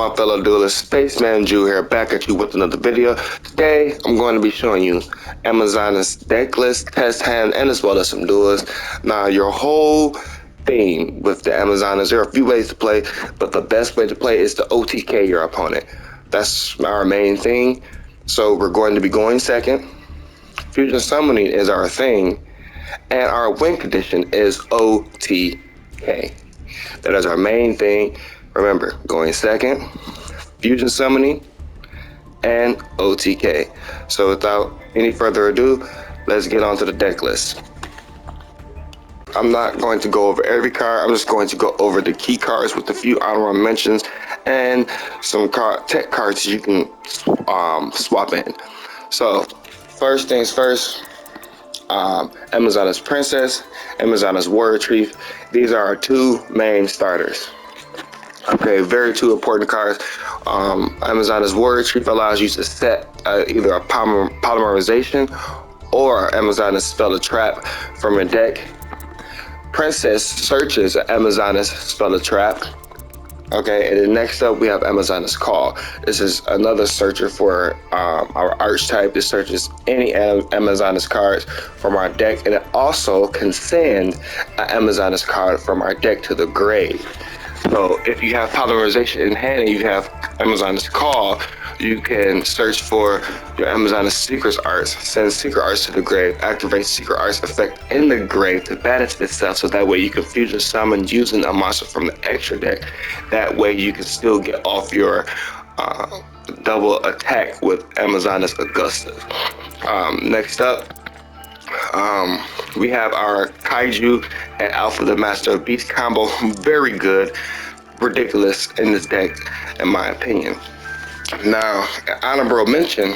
my fellow duelist, Spaceman Jew here, back at you with another video. Today, I'm going to be showing you Amazon's Decklist, test hand, and as well as some duels. Now, your whole theme with the Amazoners, there are a few ways to play, but the best way to play is to OTK your opponent. That's our main thing. So we're going to be going second. Fusion Summoning is our thing, and our win condition is OTK. That is our main thing. Remember, going second, Fusion Summoning, and OTK. So without any further ado, let's get on to the deck list. I'm not going to go over every card. I'm just going to go over the key cards with a few honorable mentions and some tech cards you can swap in. So first things first, Amazon's Princess, Amazon's Warrior Chief. These are our two main starters. Okay, very two important cards. Amazon's Warrior Chief allows you to set either a Polymerization or Amazon's Spell a Trap from your deck. Princess searches Amazon's Spell a Trap. Okay, and then next up we have Amazon's Call. This is another searcher for our archetype. It searches any Amazon's cards from our deck, and it also can send an Amazon's card from our deck to the grave. So if you have Polymerization in hand and you have Amazon's Call, you can search for your Amazon's Secret Arts, send Secret Arts to the grave, activate Secret Arts effect in the grave to banish itself, so that way you can fusion summon using a monster from the extra deck. That way you can still get off your double attack with Amazon's Augusta. Next up, we have our Kaiju and Alpha the Master of Beast combo. Very good, ridiculous in this deck, in my opinion. Now, an honorable mention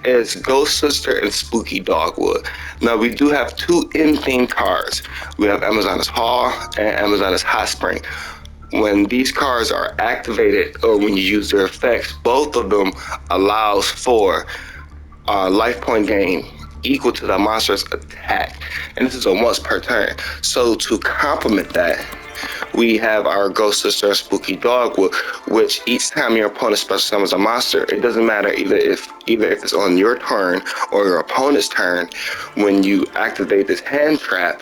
is Ghost Sister and Spooky Dogwood. Now, we do have two in-theme cards. We have Amazon's Hall and Amazon's Hot Spring. When these cards are activated or when you use their effects, both of them allows for life point gain equal to the monster's attack, and this is a once per turn. So to complement that, we have our Ghost Sister Spooky Dogwood, which each time your opponent special summons a monster, it doesn't matter either if it's on your turn or your opponent's turn, when you activate this hand trap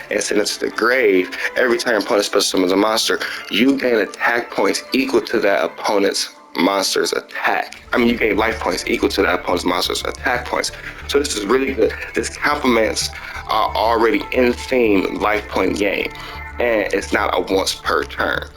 and send it to the grave, every time your opponent special summons a monster, you gain attack points equal to that opponent's monster's attack. I mean, you gain life points equal to that opponent's monster's attack points. So this is really good. This complements our already in theme life point gain, and it's not a once per turn.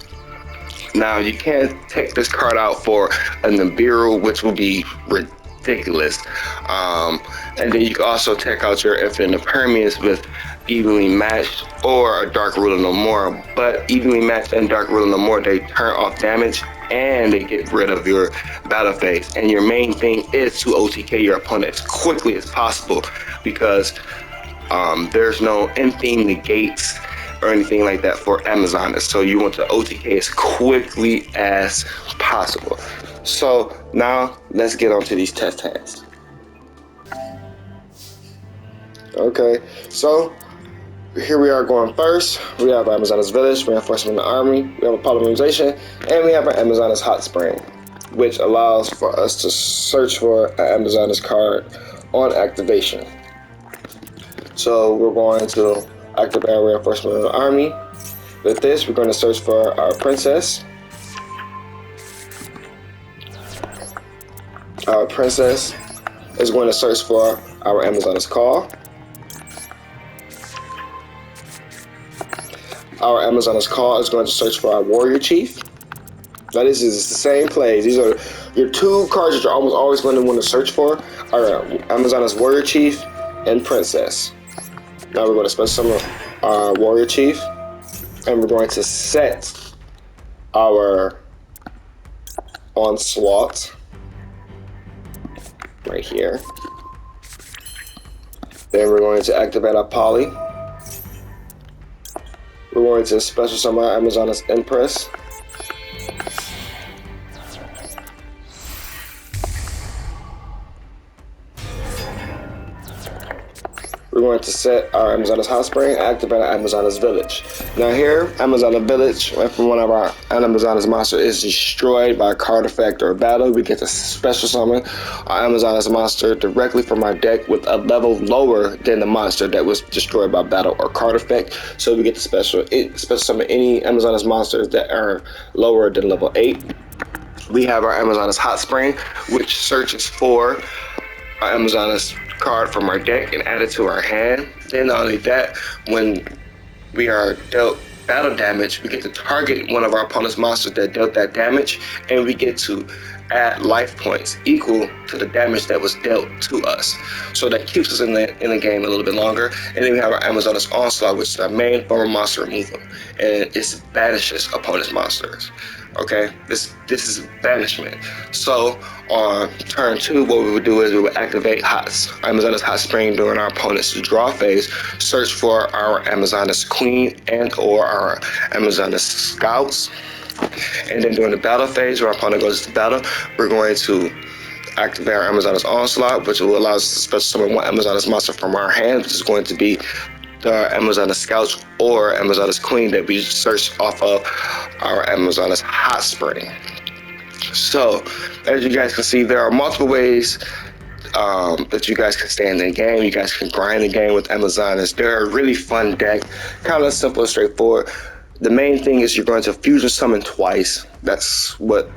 Now, you can take this card out for a Nibiru, which will be ridiculous. And then you can also take out your Infinite Impermanence with Evenly Matched or a Dark Ruler No More. But Evenly Matched and Dark Ruler No More, they turn off damage and they get rid of your battle phase. And your main thing is to OTK your opponent as quickly as possible, because there's no in-theme negates or anything like that for Amazon. So you want to OTK as quickly as possible. So now let's get on to these test hands. Okay, so here we are going first. We have Amazon's Village, Reinforcement of the Army, we have a Polymerization, and we have our Amazon's Hot Spring, which allows for us to search for an Amazon's card on activation. So we're going to activate our Reinforcement of the Army. With this, we're going to search for our Princess. Our Princess is going to search for our Amazon's Call. Our Amazon's Call is going to search for our Warrior Chief. Now this is the same plays. These are your two cards that you're almost always going to want to search for are Amazon's Warrior Chief and Princess. Now we're going to special summon our Warrior Chief, and we're going to set our Onslaught right here. Then we're going to activate our Poly. We're going to special summon our Amazon's Empress. we're going to set our Amazoness Hot Spring and activate our Amazoness Village. Now here, Amazoness Village, if one of our Amazoness monster is destroyed by a card effect or a battle, we get to special summon our Amazoness monster directly from our deck with a level lower than the monster that was destroyed by battle or card effect. So we get to special summon any Amazoness monsters that are lower than level 8. We have our Amazoness Hot Spring, which searches for our Amazoness card from our deck and add it to our hand. Then not only that, when we are dealt battle damage, we get to target one of our opponent's monsters that dealt that damage, and we get to add life points equal to the damage that was dealt to us. So that keeps us in the game a little bit longer. And then we have our Amazoness Onslaught, which is our main form of monster removal, and it banishes opponent's monsters. Okay, this is banishment. So on turn 2, what we would do is we would activate Amazoness Hot Spring during our opponent's draw phase, search for our Amazoness Queen and or our Amazoness Scouts, and then during the battle phase, where our opponent goes to battle, we're going to activate our Amazoness Onslaught, which will allow us to special summon one Amazoness monster from our hand, which is going to be the Amazoness Scouts or Amazoness Queen that we searched off of our Amazoness Hot Spring. So, as you guys can see, there are multiple ways that you guys can stay in the game. You guys can grind the game with Amazoness. They're a really fun deck, kind of simple and straightforward. The main thing is you're going to fusion summon twice. That's what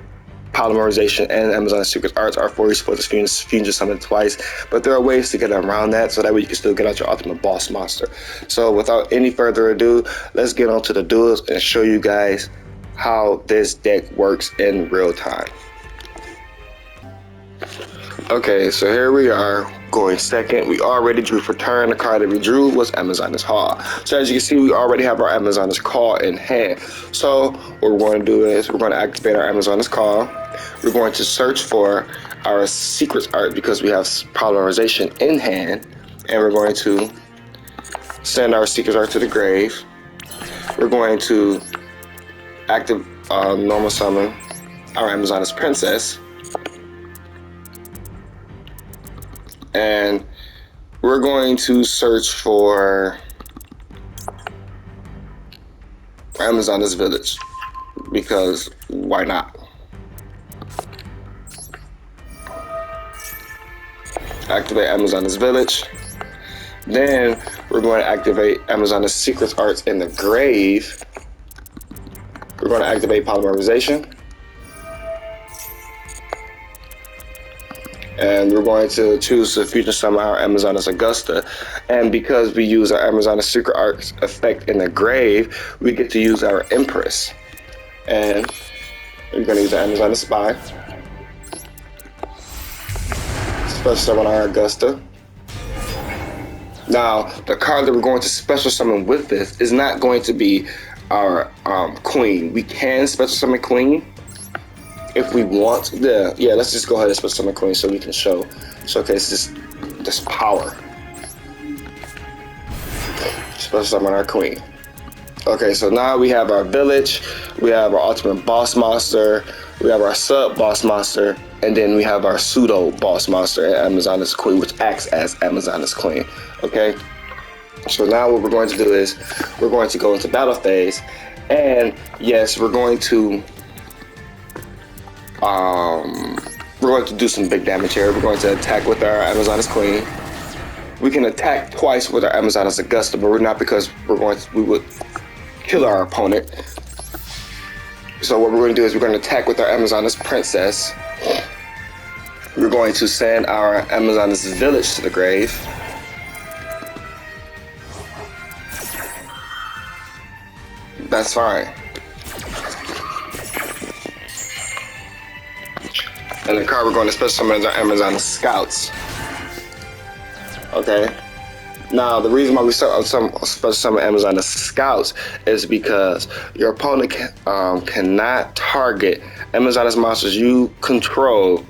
Polymerization and Amazoness Secret Arts are for. You're supposed to fusion summon twice, but there are ways to get around that, so that way you can still get out your ultimate boss monster. So without any further ado, let's get on to the duels and show you guys how this deck works in real time. Okay, so here we are going second. We already drew for turn. The card that we drew was Amazoness Hall. So as you can see, we already have our Amazoness Call in hand. So what we're going to do is we're going to activate our Amazoness Call. We're going to search for our Secrets Art because we have Polymerization in hand, and we're going to send our Secrets Art to the grave. We're going to normal summon our Amazoness Princess, and we're going to search for Amazoness Village because why not? Activate Amazoness Village. Then we're going to activate Amazoness Secrets Arts in the grave. We're going to activate Polymerization. And we're going to choose to fusion summon our Amazoness Augusta. And because we use our Amazoness Secret Arts effect in the grave, we get to use our Empress. And we're going to use our Amazoness Spy. Special summon our Augusta. Now, the card that we're going to special summon with this is not going to be our Queen. We can special summon Queen if we want. Yeah, let's just go ahead and special summon Queen so we can showcase this power. Special summon our Queen. Okay, so now we have our village, we have our ultimate boss monster, we have our sub boss monster, and then we have our pseudo boss monster and Amazoness Queen, which acts as Amazoness Queen. Okay, so now what we're going to do is we're going to go into battle phase, and yes, we're going to do some big damage here. We're going to attack with our Amazoness Queen. We can attack twice with our Amazoness Augusta, but we're not, because we would kill our opponent. So what we're going to do is we're going to attack with our Amazoness Princess. We're going to send our Amazoness Village to the grave. That's fine. And the card we're going to special summon is our Amazoness Scouts. Okay. Now, the reason why we start special summon Amazoness Scouts is because your opponent cannot target Amazoness monsters you control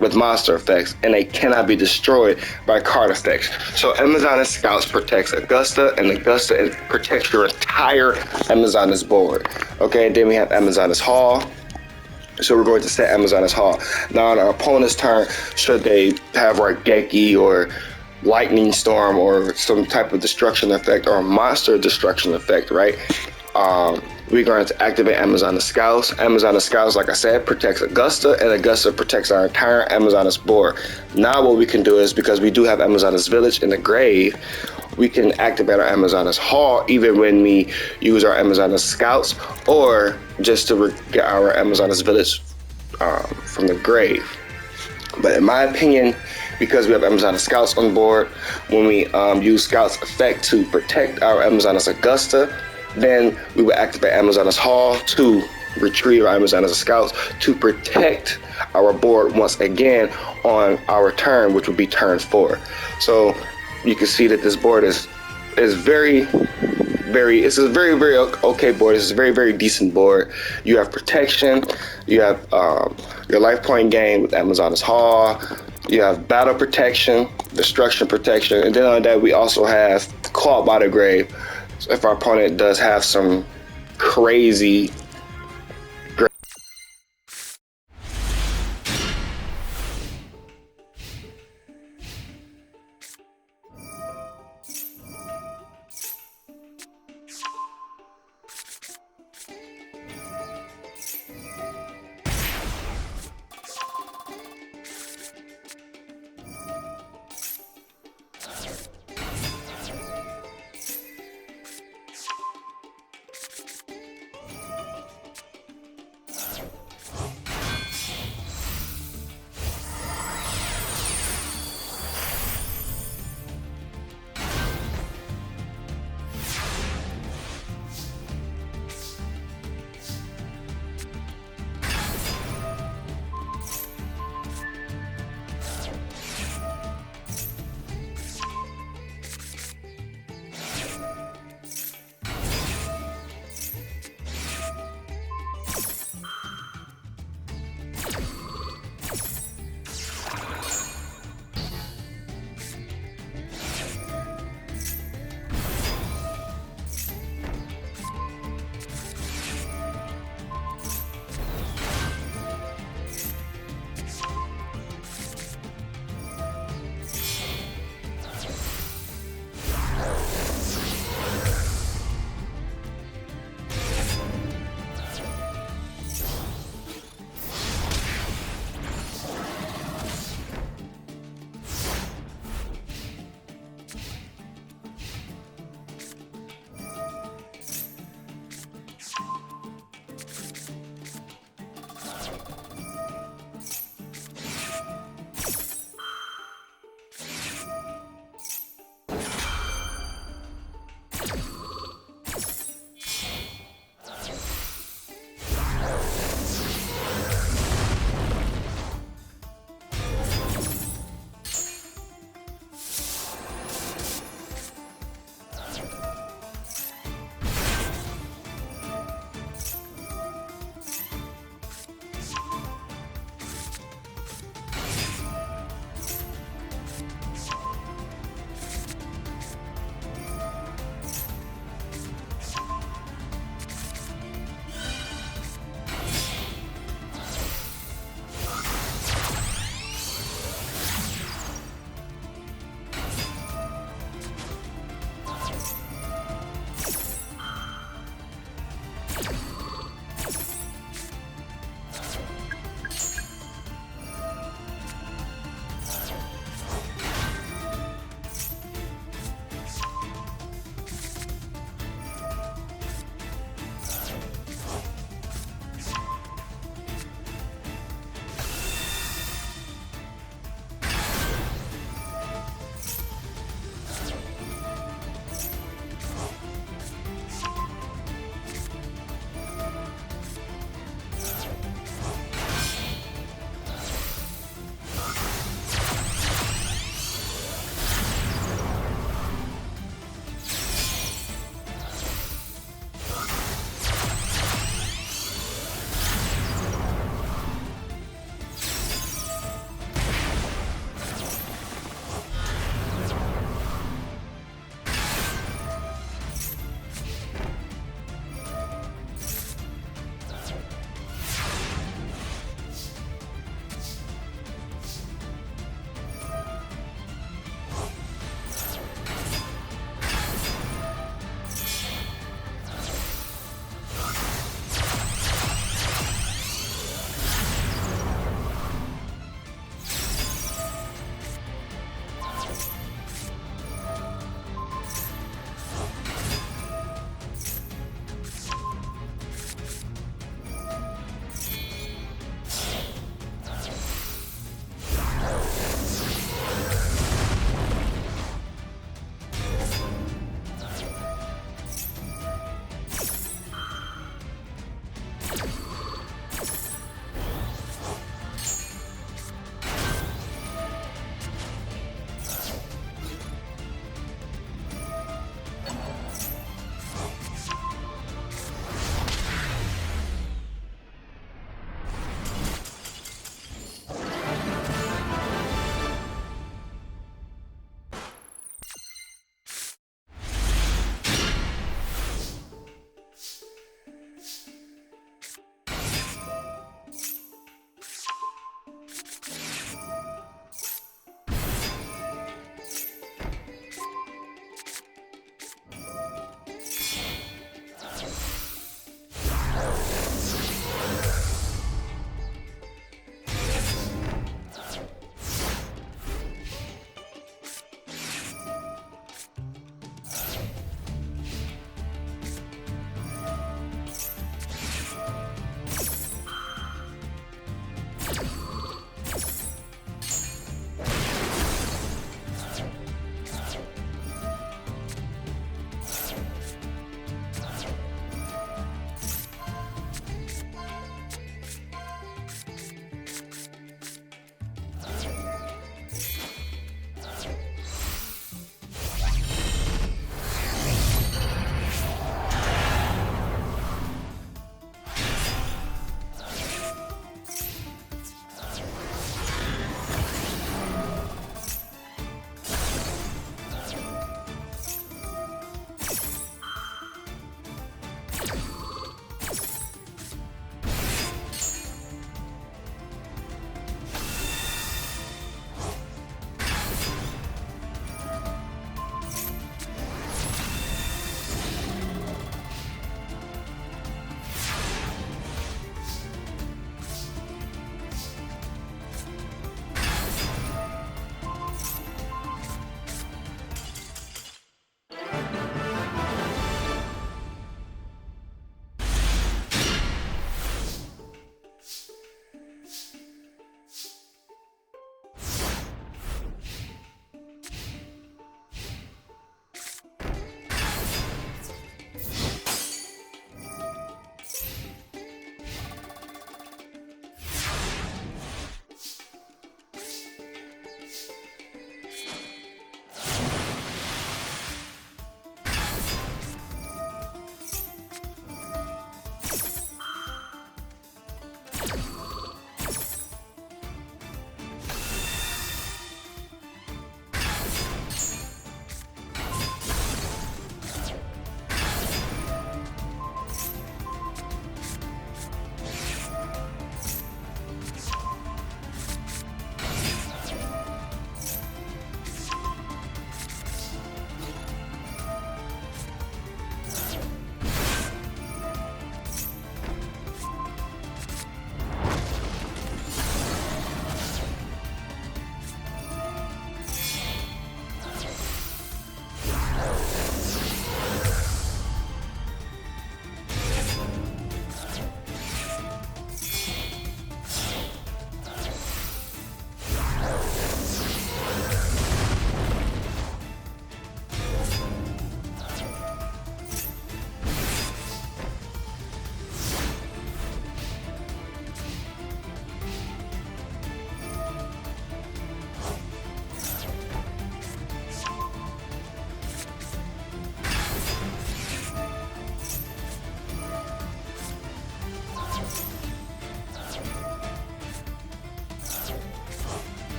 with monster effects, and they cannot be destroyed by card effects. So Amazoness Scouts protects Augusta, and Augusta protects your entire Amazoness board. Okay, then we have Amazoness Hall. So we're going to set Amazoness Hall. Now on our opponent's turn, should they have Raigeki or lightning storm or some type of destruction effect or monster destruction effect, right? We're going to activate Amazoness Scouts. Amazoness Scouts, like I said, protects Augusta, and Augusta protects our entire Amazoness board. Now what we can do is, because we do have Amazoness Village in the grave, we can activate our Amazoness Hall even when we use our Amazoness Scouts, or just to get our Amazoness Village from the grave. But in my opinion, because we have Amazoness Scouts on board, when we use Scouts effect to protect our Amazoness Augusta, then we will activate Amazoness Hall to retrieve our Amazoness Scouts to protect our board once again on our turn, which would be turn 4. So you can see that this board is very it's a very okay board. It's a very decent board. You have protection, you have your life point gain with Amazoness Hall, you have battle protection, destruction protection, and then on that we also have caught by the grave. So if our opponent does have some crazy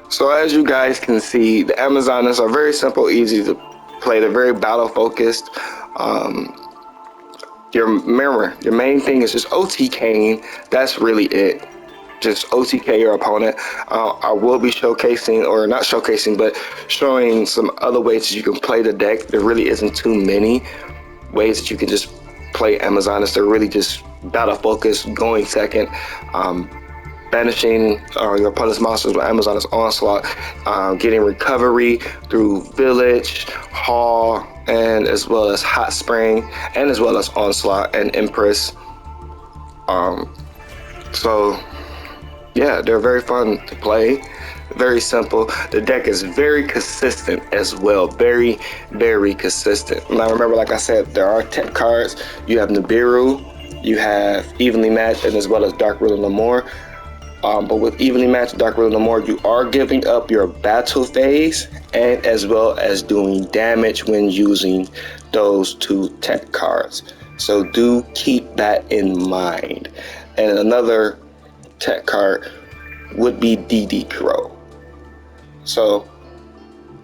So as you guys can see, the Amazoness are very simple, easy to play. They're very battle focused. Your main thing is just OTKing. That's really it. Just OTK your opponent. I will be showcasing, or not showcasing, but showing some other ways that you can play the deck. There really isn't too many ways that you can just play Amazoness. They're really just battle focused, going second, banishing your opponent's monsters with Amazoness Onslaught, getting recovery through Village, Hall, and as well as Hot Spring, and as well as Onslaught and Empress. So yeah, they're very fun to play, very simple. The deck is very consistent as well, very, very consistent. Now remember, like I said, there are tech cards. You have Nibiru, you have Evenly Matched, and as well as Dark Ruler No More. But with Evenly Matched Dark Ruler No More, you are giving up your battle phase and as well as doing damage when using those two tech cards. So do keep that in mind. And another tech card would be DD Crow. So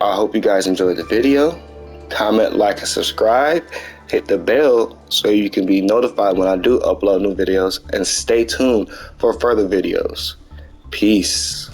I hope you guys enjoyed the video. Comment, like, and subscribe. Hit the bell so you can be notified when I do upload new videos, and stay tuned for further videos. Peace.